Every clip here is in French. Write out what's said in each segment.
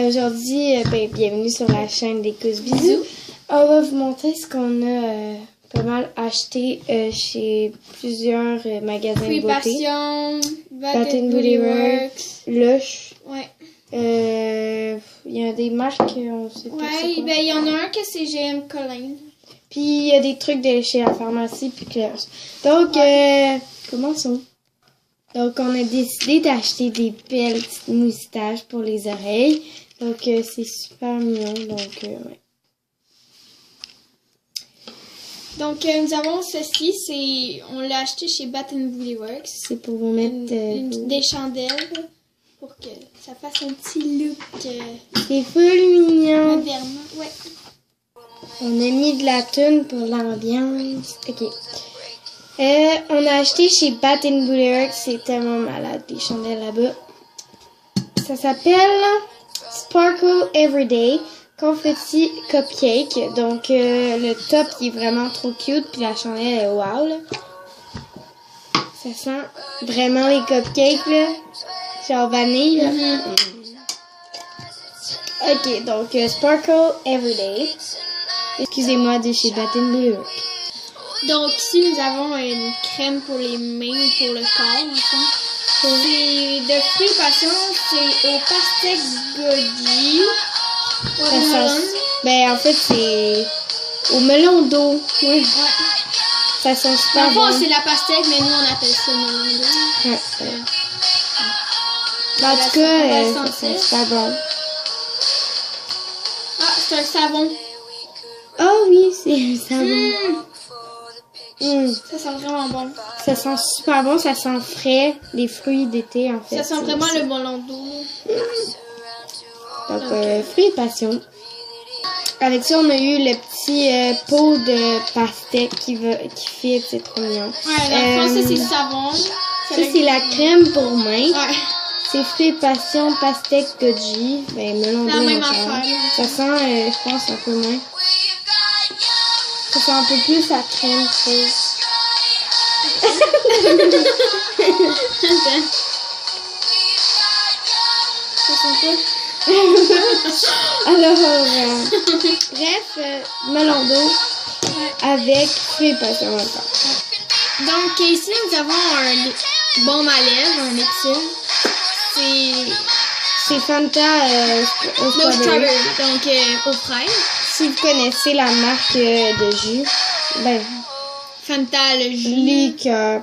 Aujourd'hui, bienvenue sur la chaîne des Cous Bisous. On va vous montrer ce qu'on a pas mal acheté chez plusieurs magasins de beauté. Passion, Bath & Body Works, Lush. Ouais. Il y a des marques, on sait pas c'est quoi. Il y en a un que c'est GM Colline. Puis il y a des trucs de chez la pharmacie puis Claire's. Donc, commençons. Donc, on a décidé d'acheter des belles petites moustaches pour les oreilles. Donc, c'est super mignon. Donc, ouais. Donc, nous avons ceci. On l'a acheté chez Bath & Body Works. C'est pour vous mettre des chandelles pour que ça fasse un petit look c'est full mignon. moderne. Ouais. On a mis de la thune pour l'ambiance. Ok. On a acheté chez Bath & Body Works. C'est tellement malade, les chandelles là-bas. Ça s'appelle Sparkle Everyday Confetti Cupcake. Donc, le top qui est vraiment trop cute. Puis la chandelle est wow, là. Ça sent vraiment les cupcakes, là. Genre vanille, là. Ok, donc, Sparkle Everyday. Excusez-moi, de chez Bath & Body Works. Donc, ici, nous avons une crème pour les mains et pour le corps, en fait. C'est de fruits passion, c'est au pastèque goji. En fait, c'est au melon d'eau. Oui. Ouais. Ça sent super bon. bon. C'est la pastèque, mais nous, on appelle ça melon d'eau. Ouais. En tout cas, ça sent super bon. Ah, c'est un savon. Oh oui, c'est un savon. Ça sent vraiment bon. Ça sent super bon, ça sent frais, les fruits d'été en fait. Ça sent vraiment le melon d'eau. Donc, fruits passion. Avec ça, on a eu le petit pot de pastèque qui fit, c'est trop mignon. Ouais, dans le fond, ça c'est le savon. Ça, c'est la crème pour main. Ouais. C'est fruits passion, pastèque goji. Melon d'eau. La même affaire. Ça sent, je pense, un peu moins. Ça sent un peu plus la crème fausse. Ça sent pas. Alors, bref, melon d'eau avec fruits passion encore. Donc, ici, nous avons un baume à lèvres, un Lipsil. C'est Fanta No strawberry, donc aux fraises. Si vous connaissez la marque de jus, Fanta, le jus. Liqueur,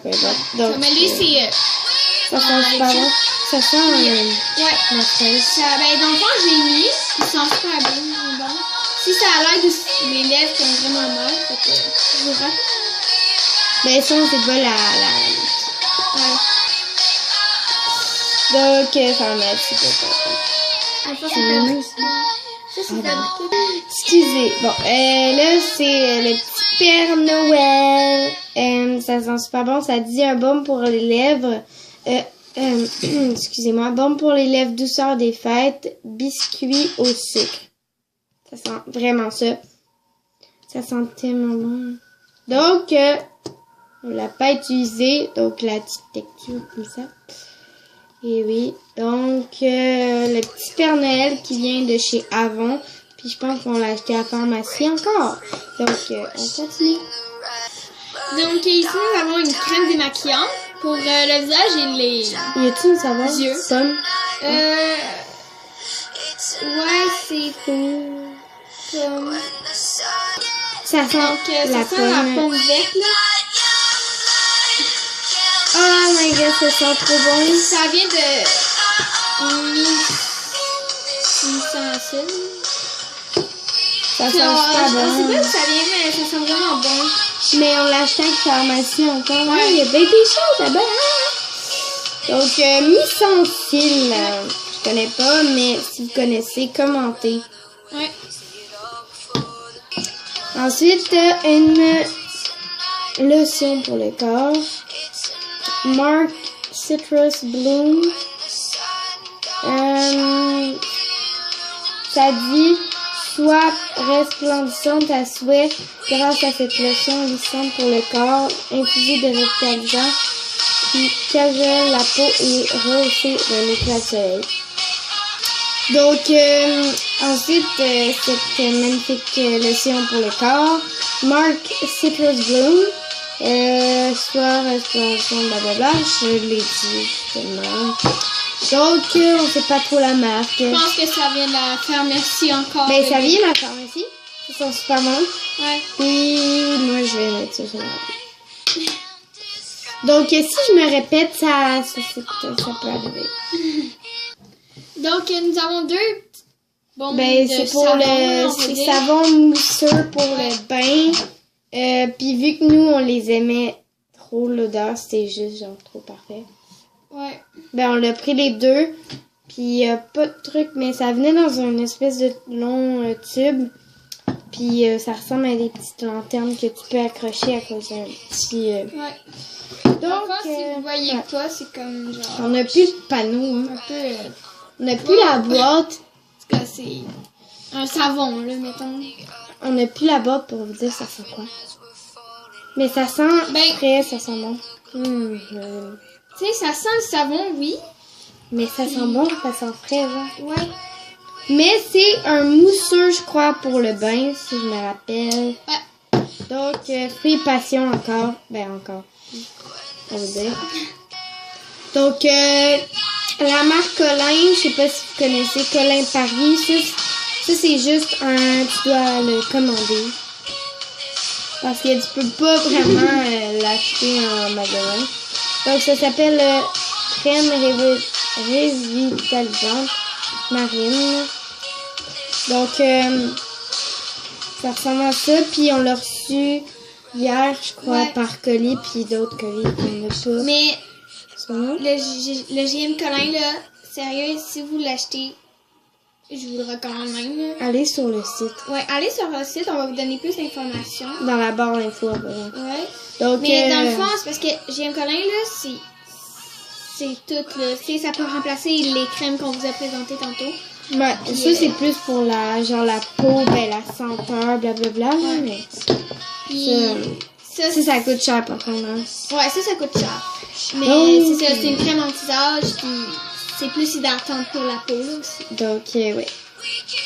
donc, mais lui, c'est... ça sent super bon. Ça sent la fraise. Dans le fond, je l'ai mis. Il sent super bon. Si ça a l'air de mes lèvres qui ont vraiment mal, je vous raconte. Mais ça, c'est pas la... Ouais. Donc, ça va mettre, c'est pas ça. Excusez. Bon, là, c'est le petit Père Noël. Ça sent super bon. Ça dit un baume pour les lèvres. Excusez-moi. Baume pour les lèvres, douceur des fêtes, biscuit au sucre. Ça sent vraiment ça. Ça sent tellement bon. Donc, on l'a pas utilisé. Donc, la petite texture comme ça. Et oui, donc le petit Père Noël qui vient de chez Avon. Puis je pense qu'on l'a acheté à la pharmacie encore. Donc on continue. Donc ici nous avons une crème démaquillante pour le visage et les y a-t-il une saveur yeux. Pomme? Ouais, c'est pomme. Ça sent la pomme verte là. Oh my god, ça sent trop bon. Ça vient de Missensine. Ça sent super bon. Je sais pas d'où ça vient, mais ça sent vraiment bon. Mais on l'a acheté à la pharmacie encore. Ouais. Il y a bien des choses là-bas. Donc, Missensine. Je connais pas, mais si vous connaissez, commentez. Ouais. Ensuite, une lotion pour le corps. Mark Citrus Bloom. Ça dit sois resplendissante à souhait grâce à cette lotion lissante pour le corps, infusée de revitalisant qui cajole la peau et rehaussée d'un éclat de soleil. Donc, ensuite, cette magnifique lotion pour le corps. Mark Citrus Bloom. Soir, restauration, blablabla. Je l'ai dit, justement. Donc, on sait pas trop la marque. Je pense que ça vient de la pharmacie encore. Ben, ça vient de la pharmacie. Ils sont super bons. Ouais. Puis, moi, je vais mettre ça sur ma vie. Donc, si je me répète, ça peut arriver. Donc, nous avons deux bombes Ben, de c'est pour savon, le on va dire. savon mousseux pour le bain. Puis, vu que nous, on les aimait trop, l'odeur, c'était juste genre trop parfait. Ouais. Ben, on l'a pris les deux. Puis, pas de truc, mais ça venait dans une espèce de long tube. Puis, ça ressemble à des petites lanternes que tu peux accrocher à cause d'un petit... Ouais. Donc, Enfin, si vous voyez ouais. pas, c'est comme genre... On n'a plus le panneau, hein. Un peu... On n'a plus la boîte. En tout cas, c'est un savon, là, mettons. On n'a plus la boîte pour vous dire ça sent quoi. Mais ça sent frais, ça sent bon. Tu sais, ça sent le savon, oui. Mais ça sent bon, ça sent frais, genre. Ouais. Mais c'est un mousseux, je crois, pour le bain, si je me rappelle. Ouais. Donc, fruits passion encore. Ben, encore. On va dire. Donc, la marque Colin, je sais pas si vous connaissez, Colin Paris. Ça c'est juste tu dois le commander. Parce que tu peux pas vraiment l'acheter en magasin. Donc, ça s'appelle crème revitalisante marine. Donc, ça ressemble à ça. Puis, on l'a reçu hier, je crois, Ouais. par colis. Puis, d'autres colis qu'on n'a pas. Mais Sinon, le GM Colin, là, sérieux, si vous l'achetez, je vous le recommande même, là. allez sur le site. Ouais, allez sur le site, on va vous donner plus d'informations. Dans la barre d'infos. Ouais. Donc, Mais dans le fond, c'est parce que GM Colin, là, c'est tout, là. Tu sais, ça peut remplacer les crèmes qu'on vous a présentées tantôt. ouais, Puis, ça c'est plus pour la peau, ben la senteur, blablabla. Ouais. Mais Puis, ça coûte cher par contre. Hein. Ouais, ça coûte cher. Mais Donc, c'est ça, c'est une crème anti-âge, puis c'est plus hydratante pour la peau, là, aussi. Donc, oui.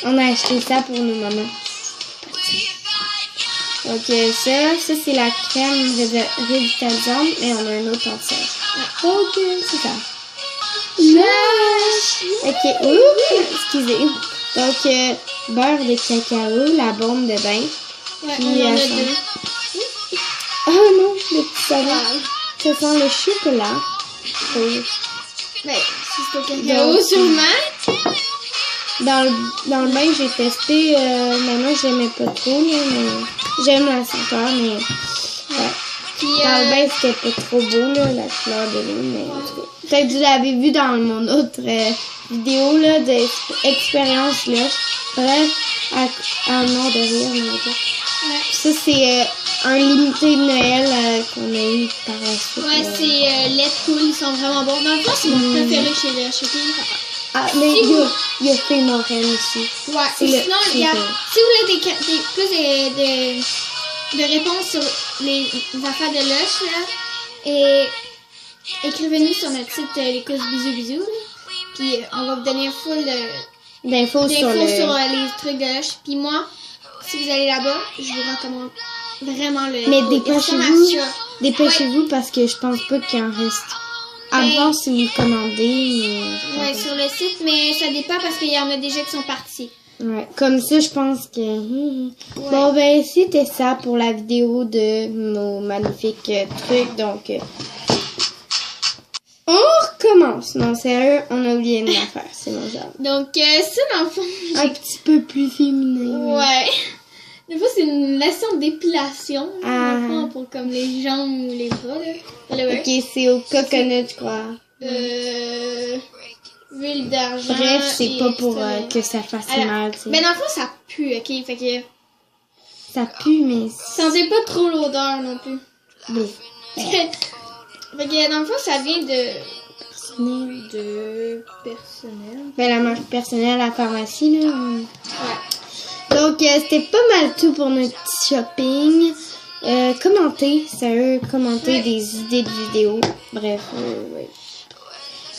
On a acheté ça pour nos mamans. Donc, ça c'est la crème revitalisante, mais on a un autre anti-âge. Donc, c'est ça. Ok, ouh, excusez. Donc, beurre de cacao, la bombe de bain. Ouais, Puis, on en a ça- deux. Oh non, le petit savon. Ouais. Ça sent le chocolat. Rose. Ben, si c'est au cacao, Donc, sûrement. Dans le bain, j'ai testé. Mais moi, j'aimais pas trop, là, mais j'aime la senteur, mais ouais. Puis, Dans le bain, c'était pas trop beau, là, la couleur de l'eau, mais en tout cas. Peut-être que vous l'avez vu dans mon autre vidéo, là, d'expérience, là. Bref, à mort de rire, mais ok. ouais. Ça, c'est un limité de Noël qu'on a eu par la suite. Ouais, c'est lait de poule, ils sont vraiment bons. Dans le fond, c'est mon préféré chez le Shopping. Ah, mais il y a fait Moraine aussi. Ouais, C'est et le sinon, il y a, préféré. si vous voulez plus de réponses sur les affaires de Lush, là, et écrivez-nous sur notre site Les Causes Bisous Bisous, là. Puis on va vous donner un full D'infos sur d'infos le... sur les trucs de Lush. Puis moi, si vous allez là-bas, je vous recommande vraiment le... Mais ils sont dépêchez-vous. matcha. Dépêchez-vous parce que je pense pas qu'il en reste. À Mais- voir si vous le commandez. Mais... Ouais, sur le site, mais ça dépend parce qu'il y en a déjà qui sont partis. Ouais, comme ça, je pense que... Bon, ben, c'était ça pour la vidéo de nos magnifiques trucs. Donc, on recommence. Non, sérieux, on a oublié une affaire. C'est mon genre. Donc, ça, dans le fond, Un petit peu plus féminin. ouais. Des fois, c'est une leçon d'épilation, là, Ah. dans le fond, pour comme les jambes ou les bras, là. Whatever. Ok, c'est au coconut, je crois. Huile d'argent. Bref, c'est et pas pour extra- que ça fasse Alors, mal, tu sais. Ben, dans le fond, ça pue, ok? Fait que, Ça pue, mais... sentez pas trop l'odeur non plus. Bon. Fait que, dans le fond, ça vient de personnel. Ben, la marque personnelle à la pharmacie, là. Ouais. Donc, c'était pas mal tout pour notre petit shopping. Commentez, sérieux, commentez Ouais. des idées de vidéos. Bref, ouais.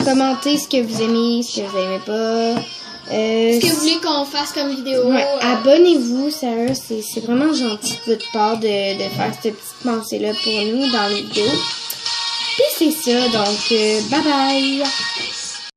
Commentez ce que vous aimez, ce que vous aimez pas. Est-ce que vous voulez qu'on fasse comme vidéo? Ouais, abonnez-vous, sérieux, c'est vraiment gentil de votre part de faire cette petite pensée-là pour nous dans les vidéos. Puis c'est ça, donc bye bye!